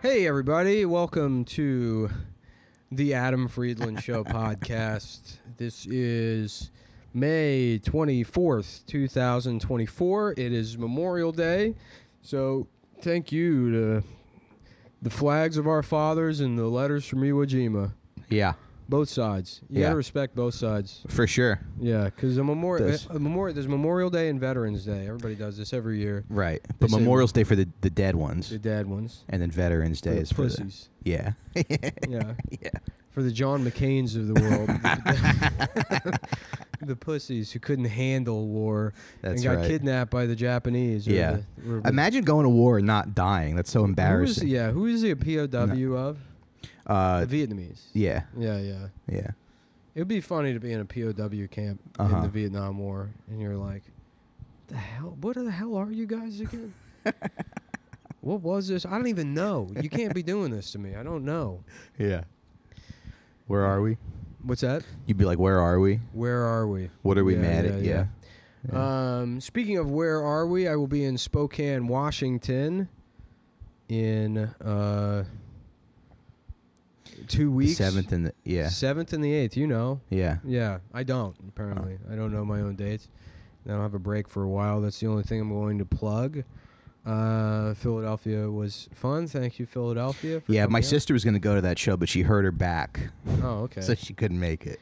Hey, everybody. Welcome to the Adam Friedland Show podcast. This is May 24th, 2024. It is Memorial Day. So thank you to the flags of our fathers and the letters from Iwo Jima. Yeah. Both sides. You gotta respect both sides. For sure. Yeah, because there's Memorial Day and Veterans Day. Everybody does this every year. Right. But Memorial's Day for the dead ones. The dead ones. And then Veterans Day is for pussies. Yeah. Yeah. Yeah. For the John McCains of the world. The pussies who couldn't handle war and got kidnapped by the Japanese. Yeah. Imagine going to war and not dying. That's so embarrassing. Who is he a POW of? Vietnamese. Yeah. Yeah. Yeah. It would be funny to be in a POW camp in the Vietnam War, and you're like, what the hell are you guys again? What was this? I don't even know. You can't be doing this to me. I don't know. Yeah. Where are we? What's that? You'd be like, where are we? Where are we? What are we mad at? Yeah. Speaking of where are we, I will be in Spokane, Washington in 2 weeks. 7th and the 8th, you know. Yeah. Yeah, I don't, apparently. I don't know my own dates. I don't have a break for a while. That's the only thing I'm going to plug. Philadelphia was fun. Thank you, Philadelphia. Yeah, my sister was going to go to that show, but she hurt her back. Oh, okay. So she couldn't make it.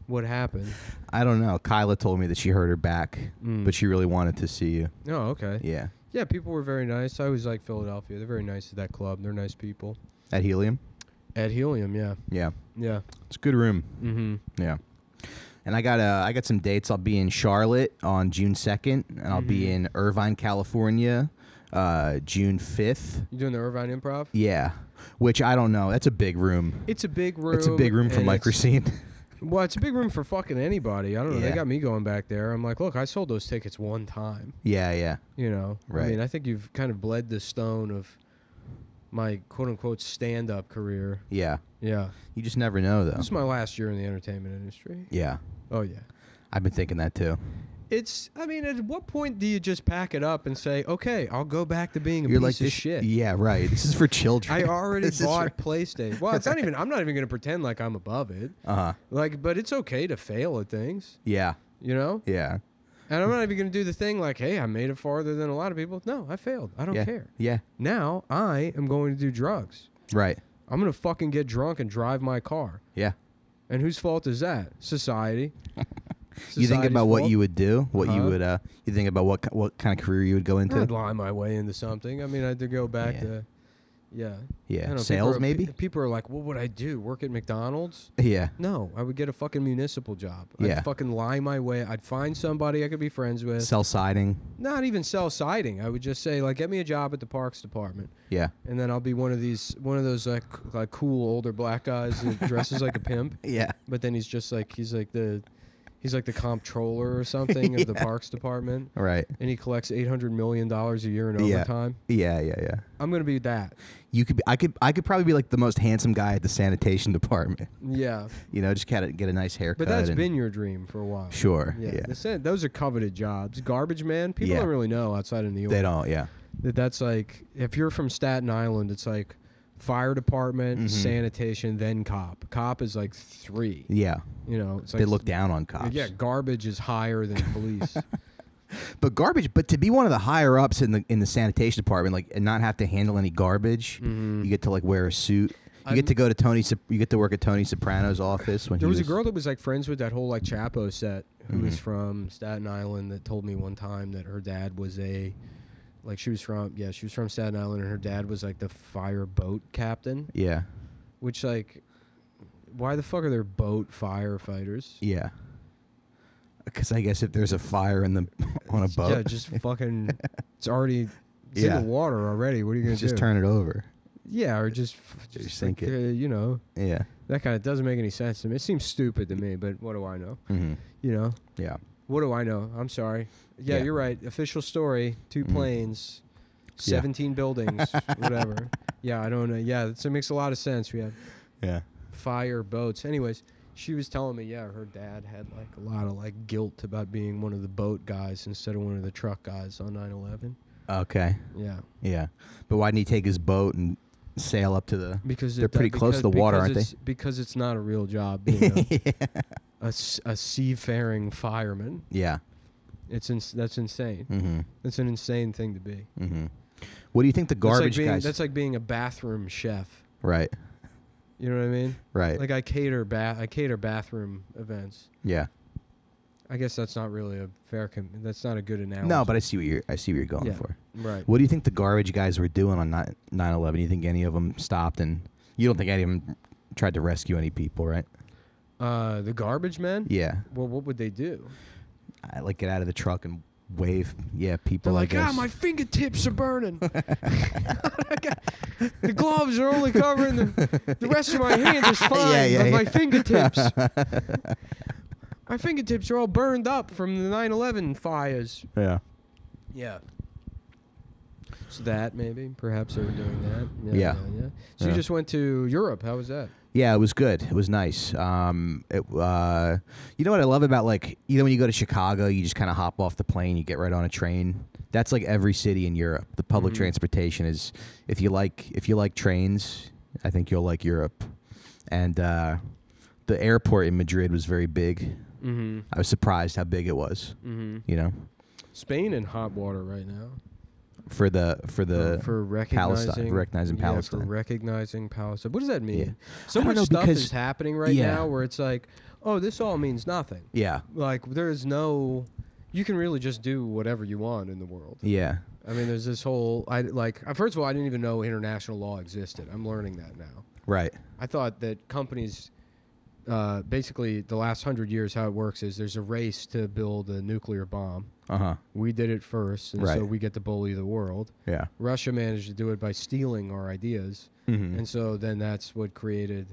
What happened? I don't know. Kyla told me that she hurt her back, but she really wanted to see you. Oh, okay. Yeah. Yeah, people were very nice. I always like Philadelphia. They're very nice at that club. They're nice people. At Helium? At Helium, yeah. Yeah. Yeah. It's a good room. Mm-hmm. Yeah. And I got some dates. I'll be in Charlotte on June 2nd, and I'll be in Irvine, California, June 5th. You doing the Irvine Improv? Yeah. Which I don't know. That's a big room. It's a big room. It's a big room for Mike Recine. Well, it's a big room for fucking anybody. I don't know. Yeah. They got me going back there. I'm like, look, I sold those tickets one time. Yeah. You know? Right. I mean, I think you've kind of bled the stone of my quote-unquote stand-up career. Yeah. Yeah. You just never know, though. This is my last year in the entertainment industry. Yeah. Oh, yeah. I've been thinking that, too. I mean, at what point do you just pack it up and say, okay, I'll go back to being a You're piece like of shit? Yeah, right. This is for children. I already bought PlayStation. Well, it's not even. I'm not even going to pretend like I'm above it. But it's okay to fail at things. Yeah. You know. Yeah. And I'm not even going to do the thing like, hey, I made it farther than a lot of people. No, I failed. I don't care. Yeah. Now I am going to do drugs. Right. I'm going to fucking get drunk and drive my car. Yeah. And whose fault is that? Society. You think about what you would do? What you would? You think about what kind of career you would go into? I'd lie my way into something. I mean, I'd go back to, yeah. Know, Sales, maybe. People are like, what would I do? Work at McDonald's? Yeah. No, I would get a fucking municipal job. Yeah. I'd fucking lie my way. I'd find somebody I could be friends with. Sell siding. Not even sell siding. I would just say, like, get me a job at the Parks Department. Yeah. And then I'll be one of those like cool older black guys that dresses like a pimp. Yeah. But then he's like the comptroller or something of the Parks Department. Right. And he collects $800 million a year in overtime. Yeah. I'm gonna be that. You could. I could probably be like the most handsome guy at the sanitation department. Yeah. You know, just get a nice haircut. But that's been your dream for a while. Sure. Yeah. Those are coveted jobs. Garbage man. People don't really know outside of New York. They don't. Yeah. That's like, if you're from Staten Island, it's like fire department, sanitation, then cop. Cop is like 3. Yeah. You know, it's like they look down on cops. Yeah, garbage is higher than police. But to be one of the higher ups in the sanitation department, like, and not have to handle any garbage, you get to like wear a suit. You get to go to You get to work at Tony Soprano's office when there was a girl that was like friends with that whole like Chapo set who was from Staten Island that told me one time that her dad was she was from Staten Island, and her dad was like the fire boat captain. Yeah. Which, like, why the fuck are there boat firefighters? Yeah. Because I guess if there's a fire on a boat. Yeah, just fucking, it's in the water already. What are you going to do? Just turn it over. Yeah, or just sink like, it. You know. Yeah. That kind of doesn't make any sense to me. It seems stupid to me, but what do I know? Mm-hmm. You know? Yeah. What do I know? I'm sorry. Yeah, you're right. Official story, 2 planes, 17 buildings, whatever. Yeah, I don't know. Yeah, that makes a lot of sense. We have fire boats. Anyways, she was telling me, her dad had like a lot of like guilt about being one of the boat guys instead of one of the truck guys on 9/11. Okay. Yeah. Yeah. But why didn't he take his boat and sail up to the. Because they're pretty close to the water, aren't they? Because it's not a real job. You know? Yeah. A seafaring fireman. Yeah. That's insane. Mm-hmm. That's an insane thing to be. Mm-hmm. What do you think the garbage guys? That's like being a bathroom chef. Right. You know what I mean? Right. Like I cater bathroom events. Yeah. I guess that's not really a fair. That's not a good analogy. No, but I see what you're going for. Right. What do you think the garbage guys were doing on 9/11? You think any of them stopped, and you don't think any of them tried to rescue any people, right? The garbage men? Yeah. Well, what would they do? I like get out of the truck and wave. Yeah, people. They're like, my fingertips are burning. The gloves are only covering the rest of my hand is fine, but my fingertips. My fingertips are all burned up from the 9/11 fires. Yeah. Yeah. So that maybe, perhaps they were doing that. Yeah. So you just went to Europe. How was that? Yeah, it was good. It was nice. You know what I love about, like, when you go to Chicago, you just kind of hop off the plane, you get right on a train. That's like every city in Europe. The public transportation is, if you like trains, I think you'll like Europe. And the airport in Madrid was very big. Mm-hmm. I was surprised how big it was. Mm-hmm. You know, Spain in hot water right now. For recognizing Palestine. For recognizing Palestine. What does that mean? Yeah. So much stuff is happening right now where it's like, oh, this all means nothing. Yeah. Like there's no, you can really just do whatever you want in the world. Yeah. I mean, there's this whole, first of all, I didn't even know international law existed. I'm learning that now. Right. I thought that companies, basically the last 100 years, how it works is there's a race to build a nuclear bomb. Uh-huh. We did it first, and so we get to bully the world. Yeah. Russia managed to do it by stealing our ideas, and so then that's what created,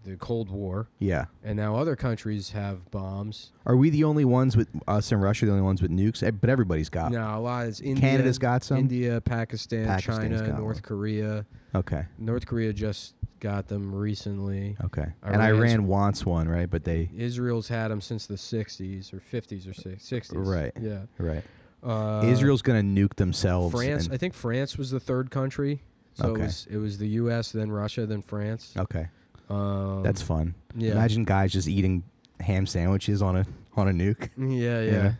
the Cold War. Yeah. And now other countries have bombs. Are we the only ones with us and Russia? The only ones with nukes? But everybody's got. No, a lot. It's India. Canada's got some. India, Pakistan's China, North Korea. Okay. North Korea just got them recently. Okay. And Iran wants one, right? But Israel's had them since the 60s or 50s or 60s. Right. Yeah. Right. Israel's going to nuke themselves. I think France was the third country. So it was the U.S., then Russia, then France. Okay. That's fun. Yeah. Imagine guys just eating ham sandwiches on a nuke. Yeah.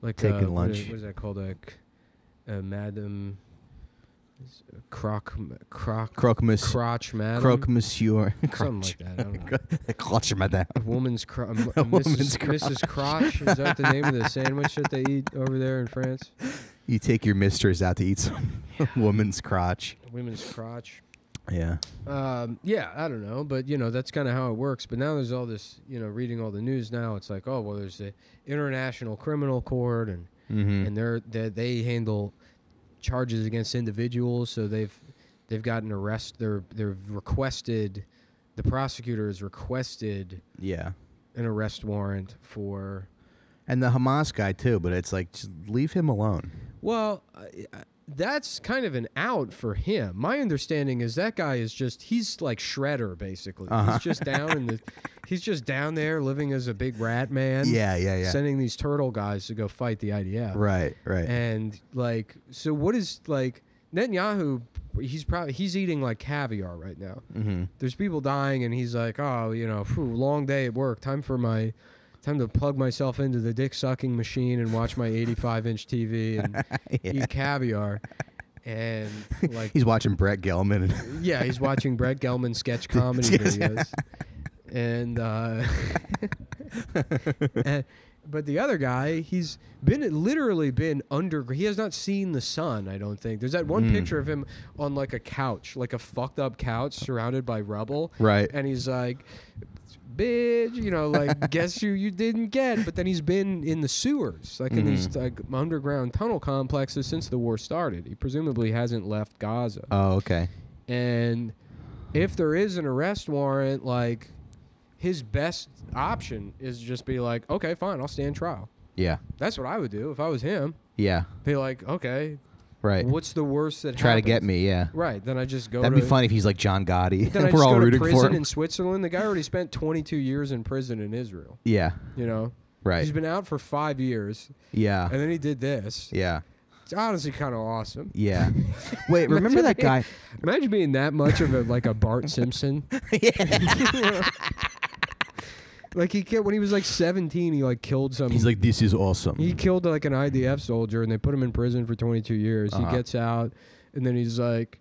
Like taking lunch. What is that called? Madam Croque Madam. Croque Monsieur. Something like that. I don't know. Crotch Madame. Mrs. Crotch. Is that the name of the sandwich that they eat over there in France? You take your mistress out to eat some woman's crotch. Women's crotch. Yeah. Yeah, I don't know, but that's kind of how it works. But now there's all this, reading all the news now. It's like, oh well, there's the International Criminal Court, and they handle charges against individuals. So they've gotten arrest. They've requested, the prosecutor has requested an arrest warrant for, and the Hamas guy too. But it's like, just leave him alone. Well. That's kind of an out for him. My understanding is that guy is he's like Shredder, basically. He's just he's just down there living as a big rat man. Yeah. Sending these turtle guys to go fight the IDF. Right. And so what is Netanyahu? He's eating like caviar right now. Mm-hmm. There's people dying, and he's like, oh, long day at work. Time to plug myself into the dick-sucking machine and watch my 85-inch TV and eat caviar. And he's watching Brett Gelman. Yeah, he's watching Brett Gelman sketch comedy videos. But the other guy, he's literally been under. He has not seen the sun, I don't think. There's that one picture of him on like a couch, like a fucked up couch surrounded by rubble. Right. And he's like, bitch, guess who you didn't get. But then he's been in the sewers, in these underground tunnel complexes since the war started. He presumably hasn't left Gaza. Oh, okay. And if there is an arrest warrant, his best option is just be like, okay, fine, I'll stand trial. Yeah. That's what I would do if I was him. Yeah. Be like, okay. Right. What's the worst that Try happens? to get me, yeah. Right. Then I just go That'd be funny if he's like John Gotti. Then I We're just all go to rooting prison for him. in Switzerland. The guy already spent 22 years in prison in Israel. Yeah. You know? Right. He's been out for 5 years. Yeah. And then he did this. Yeah. It's honestly kind of awesome. Yeah. Wait, remember that guy? Imagine being that much of a Bart Simpson. Yeah. Like when he was like 17, he like killed some. He's like, this is awesome. He killed like an IDF soldier, and they put him in prison for 22 years. He gets out, and then he's like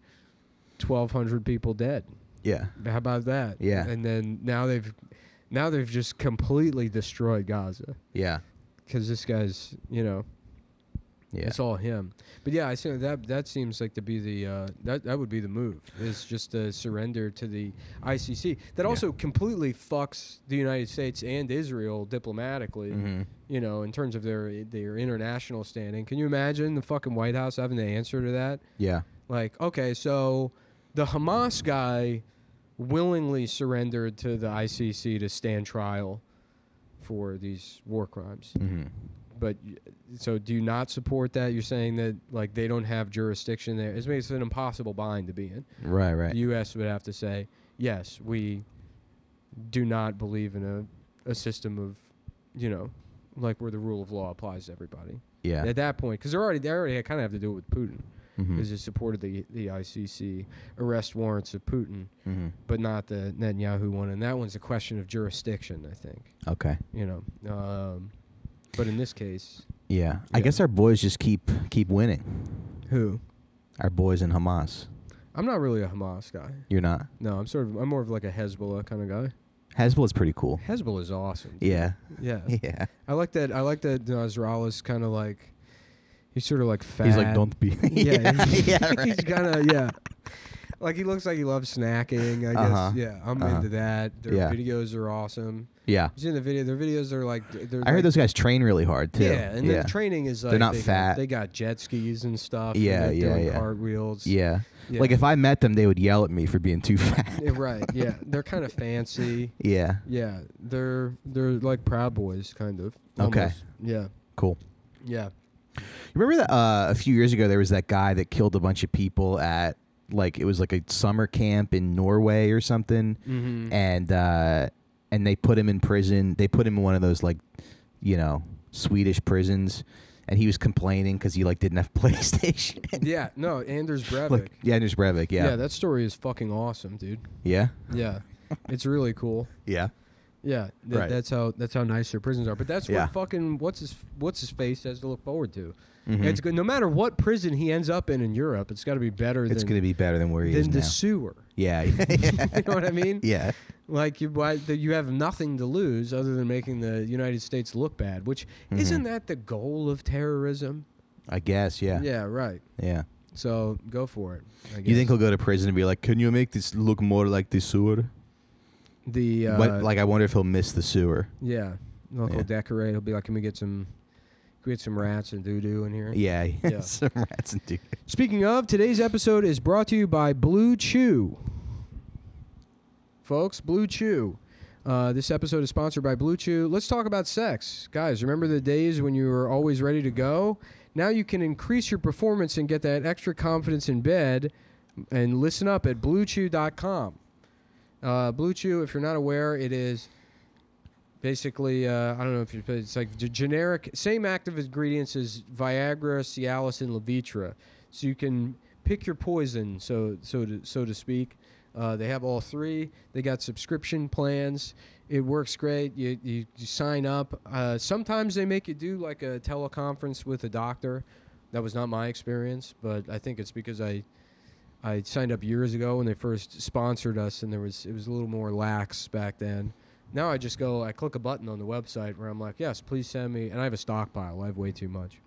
1,200 people dead. Yeah. How about that? Yeah. And then now they've just completely destroyed Gaza. Yeah. Because this guy's, yeah, it's all him. But yeah, I see that seems like to be the that would be the move. Is just a surrender to the ICC. That also completely fucks the United States and Israel diplomatically. In terms of their international standing. Can you imagine the fucking White House having to answer to that? Yeah. Like, okay, so the Hamas guy willingly surrendered to the ICC to stand trial for these war crimes. But so do you not support that? You're saying that like they don't have jurisdiction there. It's an impossible bind to be in. Right. The U.S. would have to say, yes, we do not believe in a system of, like where the rule of law applies to everybody. Yeah. At that point, because they already kind of have to do it with Putin. Because he supported the ICC arrest warrants of Putin, but not the Netanyahu one. And that one's a question of jurisdiction, I think. Okay. But in this case... Yeah. I guess our boys just keep winning. Who? Our boys in Hamas. I'm not really a Hamas guy. You're not? No, I'm more of like a Hezbollah kind of guy. Hezbollah's pretty cool. Hezbollah is awesome. Yeah. Yeah. Yeah. I like that Nasrallah's kind of like... He's sort of like fat. He's like, don't be. Yeah, right. He's kind of, like he looks like he loves snacking, I guess. Yeah, I'm into that. Their videos are awesome. Yeah. You see the video? Their videos are like... I heard those guys train really hard, too. Yeah, and the training is like... They're not fat. They got jet skis and stuff. Yeah, and they're doing cartwheels. Yeah. Like if I met them, they would yell at me for being too fat. Right, yeah. They're kind of fancy. Yeah. Yeah, they're like Proud Boys, kind of. Almost. Okay. Yeah. Cool. Yeah. Remember that a few years ago there was that guy that killed a bunch of people at it was like a summer camp in Norway or something, and they put him in prison. They put him in one of those Swedish prisons, and he was complaining because he didn't have PlayStation. Yeah, no, Anders Breivik. Anders Breivik. Yeah. Yeah, that story is fucking awesome, dude. Yeah. Yeah, it's really cool. Yeah. Yeah, right. That's how nice their prisons are. But that's what fucking what's his face has to look forward to. It's good. No matter what prison he ends up in Europe, it's got to be better. It's going to be better than where he is now. Than the sewer. Yeah. You know what I mean? Yeah. Like you have nothing to lose other than making the United States look bad. Which isn't that the goal of terrorism? I guess. Yeah. Yeah. Right. Yeah. So go for it. I guess. You think he'll go to prison and be like, "Can you make this look more like the sewer?" I wonder if he'll miss the sewer. Yeah. He'll decorate. He'll be like, "Can we get some rats and doo-doo in here?" Yeah. Some rats and doo-doo. Speaking of, today's episode is brought to you by Blue Chew. Folks, Blue Chew. This episode is sponsored by Blue Chew. Let's talk about sex. Guys, remember the days when you were always ready to go? Now you can increase your performance and get that extra confidence in bed. And listen up at BlueChew.com. Blue Chew, if you're not aware, it is basically, I don't know if it's like generic, same active ingredients as Viagra, Cialis, and Levitra. So you can pick your poison, so to speak. They have all three. They got subscription plans. It works great. You sign up. Sometimes they make you do like a teleconference with a doctor. That was not my experience, but I think it's because I signed up years ago when they first sponsored us, and it was a little more lax back then. Now I just I click a button on the website where I'm like, yes, please send me, and I have a stockpile. I have way too much.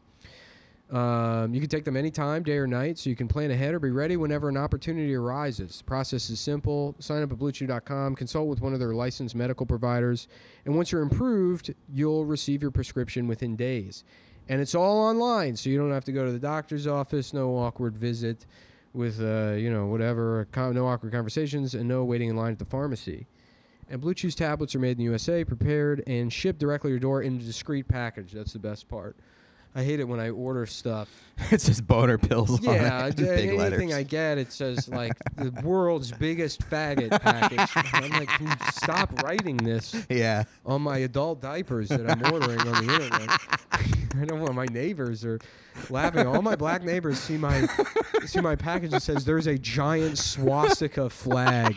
You can take them anytime, day or night, so you can plan ahead or be ready whenever an opportunity arises. The process is simple. Sign up at BlueChew.com, consult with one of their licensed medical providers, and once you're improved, you'll receive your prescription within days. And it's all online, so you don't have to go to the doctor's office, no awkward visit with, whatever, no awkward conversations, and no waiting in line at the pharmacy. And Blue Chew's tablets are made in the USA, prepared, and shipped directly to your door in a discreet package. That's the best part. I hate it when I order stuff. It says boner pills on it. Yeah, big anything letters. I get, it says, like, the world's biggest faggot package. I'm like, can you stop writing this on my adult diapers that I'm ordering on the internet? I don't want my neighbors are laughing. All my black neighbors see my package that says there's a giant swastika flag,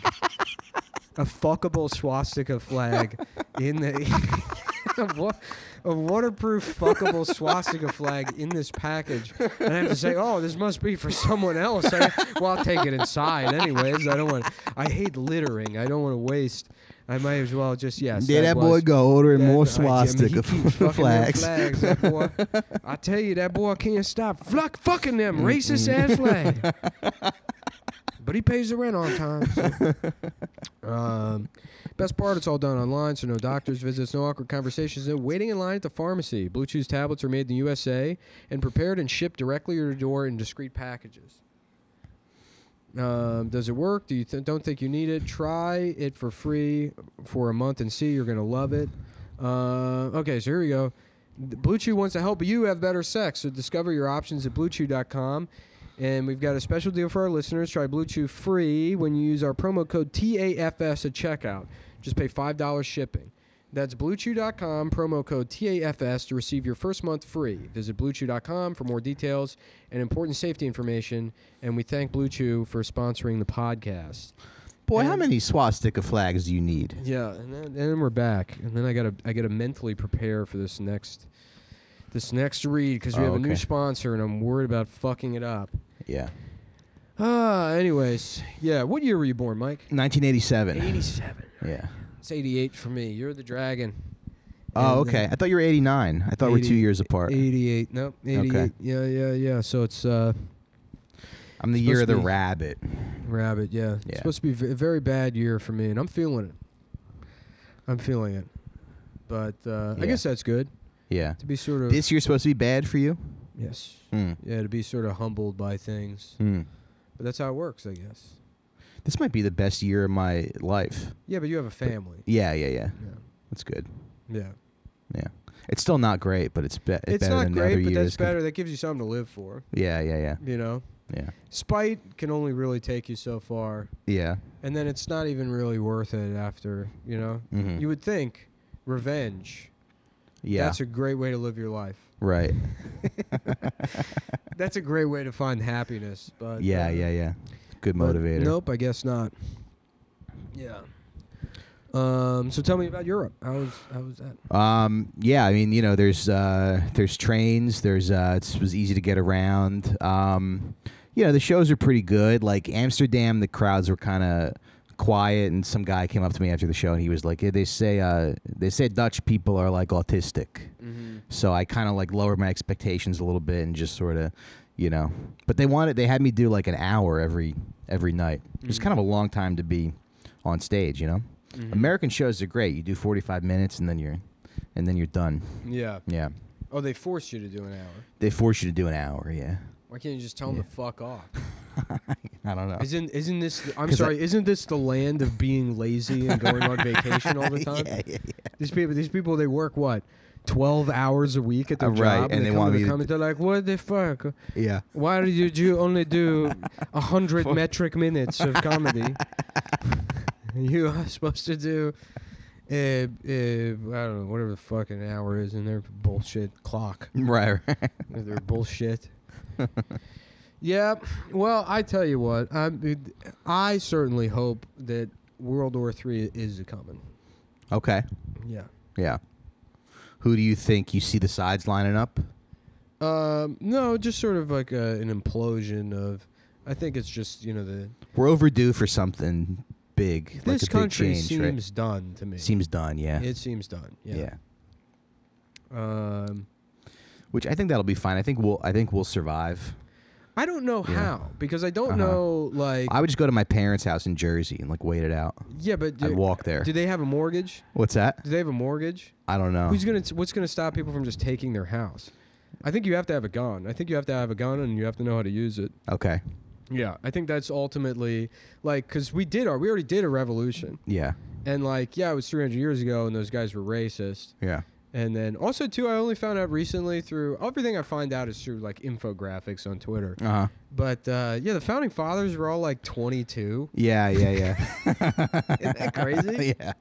a fuckable swastika flag in the a waterproof fuckable swastika flag in this package, and I have to say, oh, this must be for someone else. Well, I'll take it inside anyways. I hate littering. I don't want to waste. I might as well just that boy go ordering more swastika flags. That boy, I tell you, that boy can't stop fucking them racist ass flags. But he pays the rent on time. So. Best part, it's all done online, so no doctor's visits, no awkward conversations, no waiting in line at the pharmacy. Blue Chew's tablets are made in the USA and prepared and shipped directly to your door in discreet packages. Does it work? Do you don't think you need it? Try it for free for a month and see. You're going to love it. Okay, so here we go. Blue Chew wants to help you have better sex, so discover your options at BlueChew.com. And we've got a special deal for our listeners. Try Blue Chew free when you use our promo code TAFS at checkout. Just pay $5 shipping. That's BlueChew.com, promo code TAFS to receive your first month free. Visit BlueChew.com for more details and important safety information. And we thank Blue Chew for sponsoring the podcast. Boy, how many swastika flags do you need? Yeah, and then we're back. And then I gotta mentally prepare for this next read because we have a new sponsor and I'm worried about fucking it up. Yeah. Anyways, yeah. What year were you born, Mike? 1987. 87. Yeah. It's 88 for me. You're the dragon. Oh, okay. I thought you were 89. I thought we're 2 years apart. 88. Nope. 88. Okay. Yeah. So it's I'm the year of the rabbit. Rabbit, yeah. It's supposed to be a very bad year for me, and I'm feeling it. But I guess that's good. Yeah. To be sort of this year's supposed to be bad for you? Yes. Yeah, to be sort of humbled by things. But that's how it works, I guess. This might be the best year of my life. Yeah, but you have a family. Yeah. That's good. Yeah. It's still not great, but it's better than other years. It's not great, but that's better. That gives you something to live for. Yeah. You know? Yeah. Spite can only really take you so far. Yeah. And then it's not even really worth it after, you know? Mm-hmm. You would think revenge. Yeah. That's a great way to live your life. Right. That's a great way to find happiness. But yeah. Good motivator. Nope, I guess not. Yeah. So tell me about Europe. How was that? Yeah, I mean, you know, there's trains. It was easy to get around. You know, the shows are pretty good. Like Amsterdam, the crowds were kind of quiet, and some guy came up to me after the show, and he was like, they say Dutch people are like autistic. Mm-hmm. So I kind of like lowered my expectations a little bit and just sort of, you know. But they had me do like an hour every night. Mm-hmm. It was kind of a long time to be on stage, you know. Mm-hmm. American shows are great. You do 45 minutes and then you're done. Yeah. Yeah. Oh, they force you to do an hour. They force you to do an hour. Yeah. Why can't you just tell them to fuck off? I don't know. Isn't this? I'm sorry. Isn't this the land of being lazy and going on vacation all the time? Yeah. These people, they work what? 12 hours a week at their job, right, and they want me to they're like, what the fuck? Yeah. Why did you only do 100 metric minutes of comedy? You are supposed to do, I don't know, whatever the fucking hour is in their bullshit clock. Right. Their bullshit. Yeah. Well, I tell you what, I certainly hope that World War III is coming. Okay. Yeah. Who do you think you see the sides lining up? No, just sort of like an implosion of. I think it's just we're overdue for something big. This like a country big change, seems right? done to me. Seems done, yeah. It seems done, yeah. Which I think that'll be fine. I think we'll survive. I don't know how because I don't know like. I would just go to my parents' house in Jersey and like wait it out. Yeah, but I'd walk there. Do they have a mortgage? What's that? Do they have a mortgage? I don't know. What's gonna stop people from just taking their house? I think you have to have a gun. I think you have to have a gun and you have to know how to use it. Okay. Yeah, I think that's ultimately like because we already did a revolution. Yeah. And like it was 300 years ago and those guys were racist. Yeah. And then also too, I only found out recently through everything I find out is through like infographics on Twitter. Uh-huh. But the founding fathers were all like 22. Yeah. Isn't that crazy? Yeah.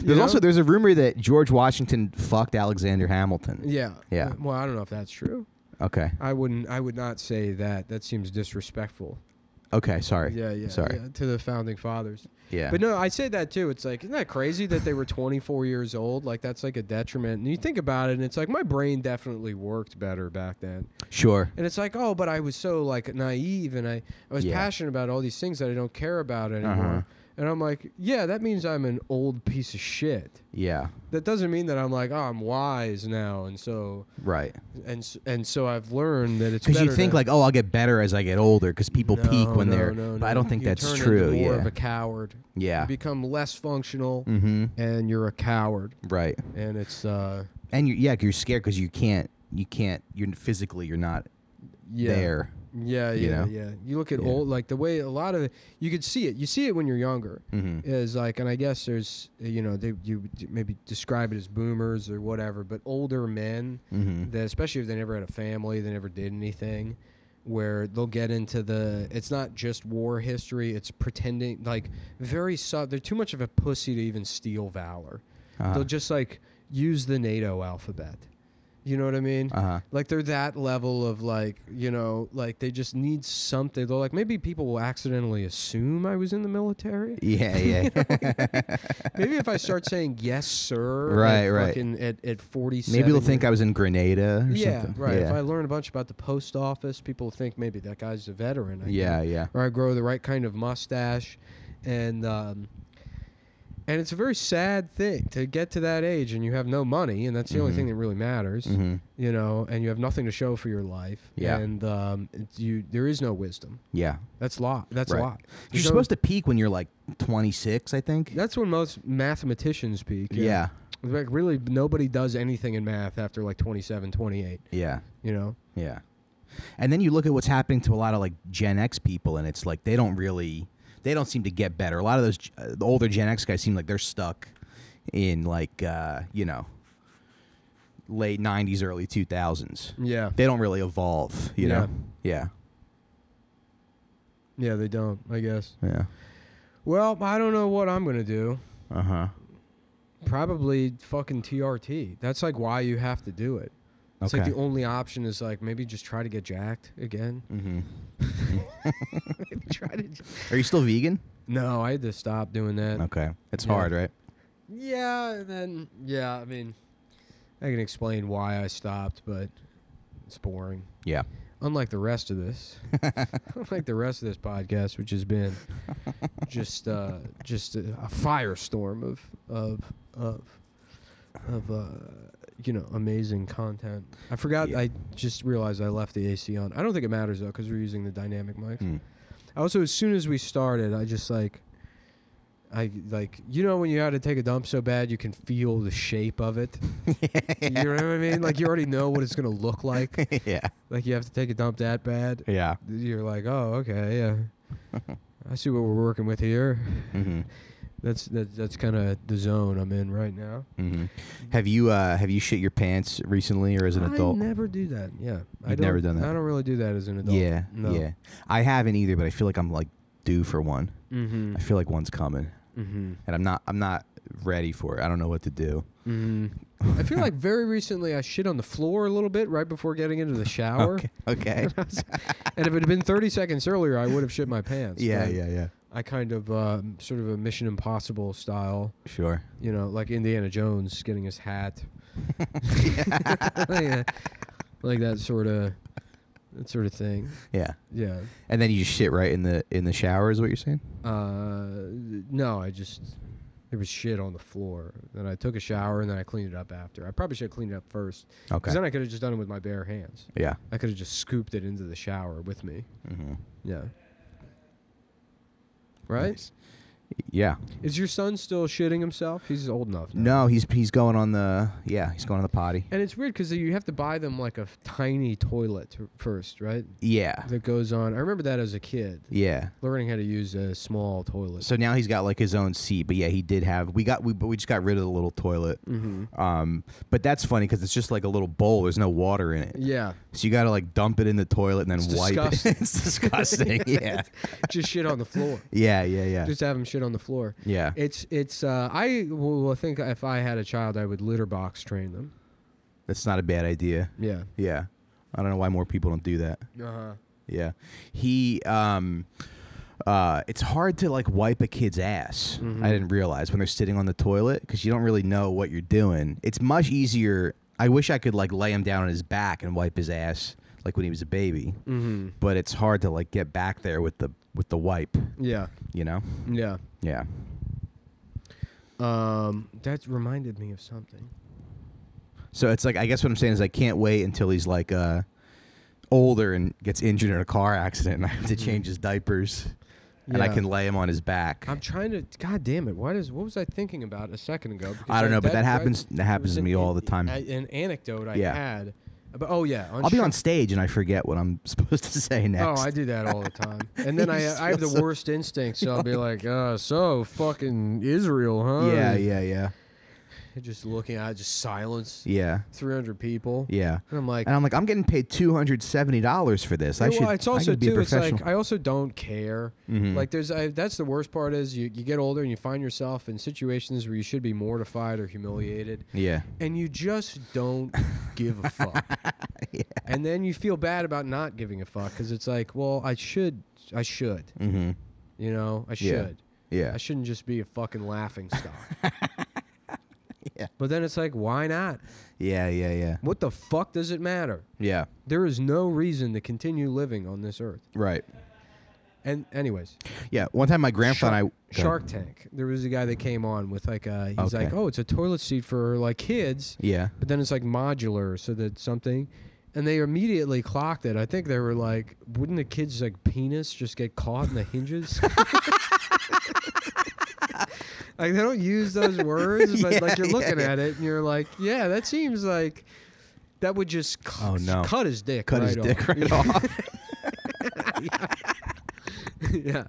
There's a rumor that George Washington fucked Alexander Hamilton. Yeah. Yeah. Well, I don't know if that's true. Okay. I would not say that. That seems disrespectful. Okay, sorry. Yeah. Sorry. Yeah, to the founding fathers. Yeah. But no, I say that too. It's like, isn't that crazy that they were 24 years old? Like, that's like a detriment. And you think about it, and it's like, my brain definitely worked better back then. Sure. And it's like, oh, but I was so like naive, and I was passionate about all these things that I don't care about anymore. Uh-huh. And I'm like, yeah, that means I'm an old piece of shit. Yeah. That doesn't mean that I'm like, oh, I'm wise now, and so Right. and so I've learned that it's because you better think to, like, oh, I'll get better as I get older because people peak when they're. No. But I don't think You that's turn true. into more Yeah. of a coward. Yeah. You become less functional, Mm-hmm. and you're a coward. Right. And it's And you're scared because you can't. You're physically you're not there. Yeah. You look at old, like the way a lot of it, you could see it. You see it when you're younger. Mm-hmm. Is like, and I guess there's, you maybe describe it as boomers or whatever, but older men Mm-hmm. that, especially if they never had a family, they never did anything, where they'll get into it's not just war history, it's pretending, like very they're too much of a pussy to even steal valor. Uh-huh. They'll just like use the NATO alphabet. You know what I mean? Uh-huh. Like they're that level of like, like they just need something. They're like, maybe people will accidentally assume I was in the military. Yeah. Maybe if I start saying yes, sir. Right. Fucking at 47. Maybe they'll think I was in Grenada or Yeah, something. right. Yeah. If I learn a bunch about the post office, people think maybe that guy's a veteran. Yeah. Or I grow the right kind of mustache, and it's a very sad thing to get to that age and you have no money, and that's the only thing that really matters, Mm-hmm. and you have nothing to show for your life. Yeah. And there is no wisdom. Yeah. That's a lot. That's Right. a lot. You're supposed to peak when you're like 26, I think. That's when most mathematicians peak. Yeah. Like really, nobody does anything in math after like 27, 28. Yeah. Yeah. And then you look at what's happening to a lot of like Gen X people, and it's like they don't seem to get better. A lot of those the older Gen X guys seem like they're stuck in like late 90s, early 2000s. Yeah. They don't really evolve, you know? Yeah. Yeah, they don't, I guess. Yeah. Well, I don't know what I'm going to do. Uh-huh. Probably fucking TRT. That's like why you have to do it. It's like Okay. the only option is like maybe just try to get jacked again. Mm-hmm. Maybe try to. Are you still vegan? No, I had to stop doing that. Okay. It's Yeah. hard, right? Yeah, and then I mean, I can explain why I stopped, but it's boring. Yeah. Unlike the rest of this, podcast, which has been just a firestorm of amazing content. I forgot. Yeah. I just realized I left the AC on. I don't think it matters though because we're using the dynamic mics. Mm. Also, as soon as we started, I just when you had to take a dump so bad you can feel the shape of it. You know what I mean? Like you already know what it's gonna look like. Yeah. Like you have to take a dump that bad. Yeah. You're like, oh, okay, yeah. I see what we're working with here. Mm-hmm. That's kind of the zone I'm in right now. Mm-hmm. Have you shit your pants recently or as an adult? I never do that. Yeah, You've never done that? I don't really do that as an adult. Yeah, No. yeah. I haven't either, but I feel like I'm like due for one. Mm-hmm. I feel like one's coming, Mm-hmm. and I'm not ready for it. I don't know what to do. Mm-hmm. I feel like very recently I shit on the floor a little bit right before getting into the shower. Okay. And if it had been 30 seconds earlier, I would have shit my pants. Yeah. But I kind of sort of a Mission Impossible style, Sure. like Indiana Jones getting his hat. Like that sort of thing. Yeah. Yeah. And then you just shit right in the shower, is what you're saying? No, there was shit on the floor. Then I took a shower and then I cleaned it up after. I probably should have cleaned it up first. Okay. Because then I could have just done it with my bare hands. Yeah. I could have just scooped it into the shower with me. Mm-hmm. Yeah. Right? Nice. Yeah. Is your son still shitting himself? He's old enough now. No, he's going on the potty. And it's weird because you have to buy them like a tiny toilet first, right? Yeah. That goes on. I remember that as a kid. Yeah. Learning how to use a small toilet. So now he's got like his own seat, but yeah, he did have. We just got rid of the little toilet. Mm-hmm. But that's funny because it's just like a little bowl. There's no water in it. Yeah. So you got to like dump it in the toilet and then It's wipe disgusting. it. It's disgusting. Yeah. Just shit on the floor. Yeah. Just have him shit shit on the floor. Yeah. I will think if I had a child, I would litter box train them. That's not a bad idea. Yeah. Yeah. I don't know why more people don't do that. Uh-huh. Yeah. It's hard to like wipe a kid's ass. Mm-hmm. I didn't realize when they're sitting on the toilet because you don't really know what you're doing. It's much easier. I wish I could like lay him down on his back and wipe his ass like when he was a baby. Mm-hmm. But it's hard to like get back there with the wipe. Yeah. You know? Yeah. Yeah. That reminded me of something. So it's like, I guess what I'm saying is I can't wait until he's like older and gets injured in a car accident and I have to change his diapers and I can lay him on his back. I'm trying to, God damn it. What was I thinking about a second ago? Because I don't know, but that happens to me all the time. An anecdote I had. But, I'll be on stage and I forget what I'm supposed to say next. Oh, I do that all the time. And then I have the worst instinct, so I'll be like, so fucking Israel, huh? Yeah. Just looking at it, just silence. Yeah. 300 people. Yeah. And I'm like, I'm getting paid $270 for this. It's also be a too. It's professional. like I also don't care. Mm-hmm. Like that's the worst part is you get older and you find yourself in situations where you should be mortified or humiliated. Yeah. And you just don't give a fuck. Yeah. And then you feel bad about not giving a fuck because it's like, well, I should. Mm-hmm. You know, I should. Yeah. I shouldn't just be a fucking laughing stock. Yeah. But then it's like, why not? Yeah. What the fuck does it matter? Yeah. There is no reason to continue living on this earth. Right. And anyways. Yeah. One time my grandfather Shark Tank. There was a guy that came on with like he's Okay. like, oh, it's a toilet seat for like kids. Yeah. But then it's like modular so that something. And they immediately clocked it. I think they were like, wouldn't the kid's like penis just get caught in the hinges? Like they don't use those words, but like you're looking at it and you're like, yeah, that seems like that would just cut his dick cut right his off. dick right off. Yeah.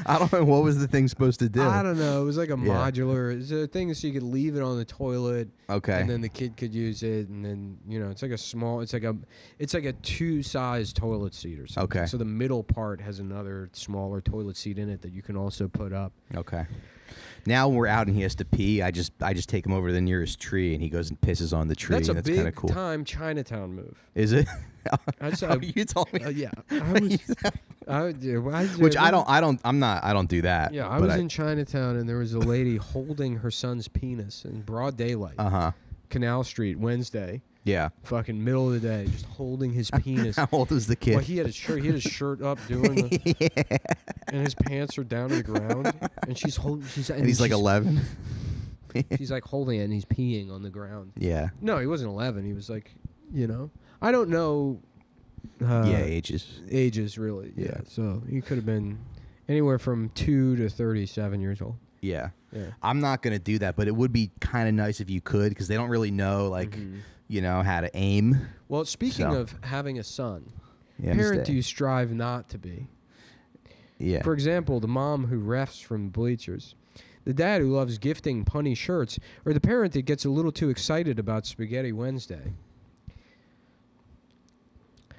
I don't know, what was the thing supposed to do? I don't know. It was like a modular. It's a thing so you could leave it on the toilet. Okay. And then the kid could use it, and then it's like a small. It's like a 2-size toilet seat or something. Okay. So the middle part has another smaller toilet seat in it that you can also put up. Okay. Now when we're out and he has to pee, I just take him over to the nearest tree and he goes and pisses on the tree. That's a big kinda cool. time Chinatown move. Is it? You told me. Yeah. Which I don't do that. Yeah, I was in Chinatown and there was a lady holding her son's penis in broad daylight. Canal Street, Wednesday. Yeah. Fucking middle of the day, just holding his penis. How old was the kid? Well, he had his shirt up doing and his pants are down to the ground. And she's holding. And he's like 11. She's like holding it and he's peeing on the ground. Yeah. No, he wasn't 11. He was like, I don't know. Ages. Ages, really. Yeah. So he could have been anywhere from 2 to 37 years old. Yeah. Yeah. I'm not going to do that, but it would be kind of nice if you could because they don't really know, like, how to aim. Well, speaking of having a son, yeah, parent do you strive not to be? Yeah. For example, the mom who refs from bleachers, the dad who loves gifting punny shirts, or the parent that gets a little too excited about Spaghetti Wednesday.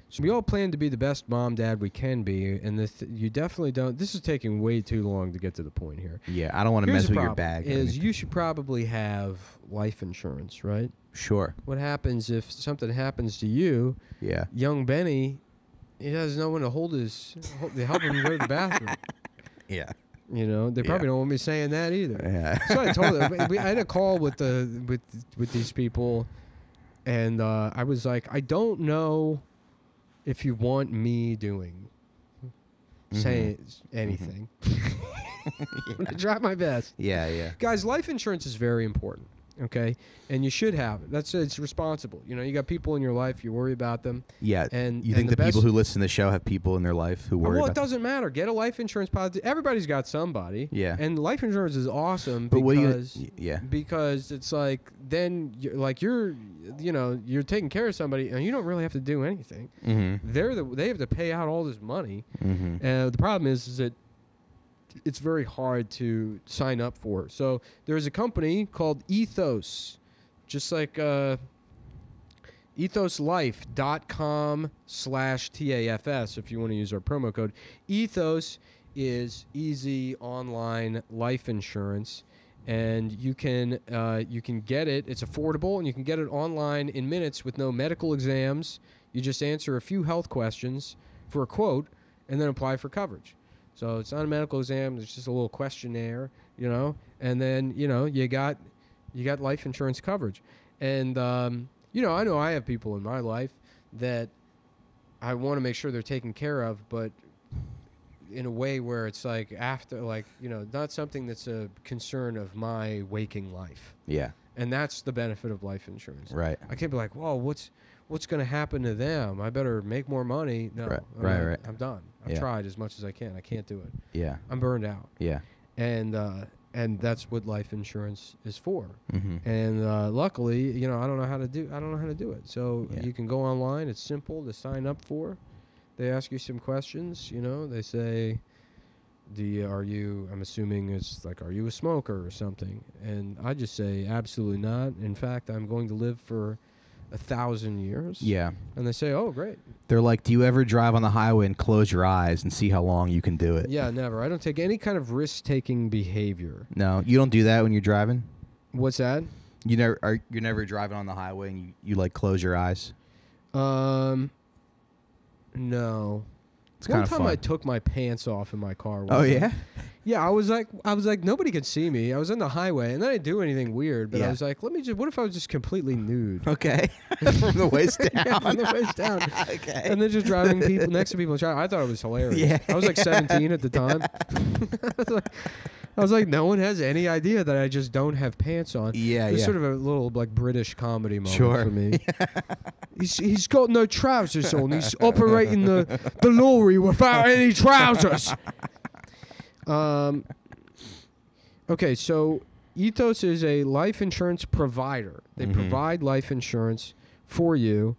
So we all plan to be the best mom, dad we can be, and you definitely don't. This is taking way too long to get to the point here. Yeah, I don't want to mess with your bag. You should probably have life insurance, right? Sure. What happens if something happens to you? Yeah. Young Benny, he has no one to help him go to the bathroom. Yeah. They probably don't want me saying that either. Yeah. So I told them. I had a call with these people, and I was like, I don't know if you want me saying anything. I'm gonna try my best. Yeah. Guys, life insurance is very important. Okay, and you should have it. It's responsible. You got people in your life. You worry about them. Yeah, and you think the people who listen to the show have people in their life who worry? Well, it doesn't matter. Get a life insurance policy. Everybody's got somebody. Yeah, and life insurance is awesome but because it's like then you're taking care of somebody and you don't really have to do anything. Mm-hmm. They have to pay out all this money. Mm-hmm. The problem is that it's very hard to sign up for. So there's a company called Ethos, just like ethoslife.com/TAFS if you want to use our promo code. Ethos is easy online life insurance, and you can get it. It's affordable, and you can get it online in minutes with no medical exams. You just answer a few health questions for a quote, and then apply for coverage. So it's not a medical exam. It's just a little questionnaire, and then you got life insurance coverage. And I know I have people in my life that I want to make sure they're taken care of, but in a way where it's like after, not something that's a concern of my waking life. Yeah. And that's the benefit of life insurance. Right. I can't be like, whoa, what's going to happen to them? I better make more money. No. Right. I'm done. I've tried as much as I can. I can't do it. Yeah. I'm burned out. Yeah. And that's what life insurance is for. Mm-hmm. And luckily, I don't know how to do it. So Yeah. you can go online. It's simple to sign up for. They ask you some questions. They say, I'm assuming it's like, are you a smoker or something? And I just say, absolutely not. In fact, I'm going to live for 1,000 years. Yeah. And they say, oh, great. They're like, do you ever drive on the highway and close your eyes and see how long you can do it? Yeah, never. I don't take any kind of risk-taking behavior. No, you don't do that when you're driving? What's that? You're never driving on the highway and you like close your eyes? No. It's One kind of time fun. I took my pants off in my car. Oh, yeah? Yeah, I was like, nobody could see me. I was on the highway, and I didn't do anything weird, but I Yeah. was like, what if I was just completely nude? Okay. From the waist down. Yeah, from the waist down. Okay. And then just driving people next to people. I thought it was hilarious. Yeah. I was like 17 at the time. I was like, no one has any idea that I just don't have pants on. Yeah, It's yeah. sort of a little like British comedy moment Sure. for me. He's got no trousers on. He's operating the lorry without any trousers. Okay, so Ethos is a life insurance provider. They provide life insurance for you,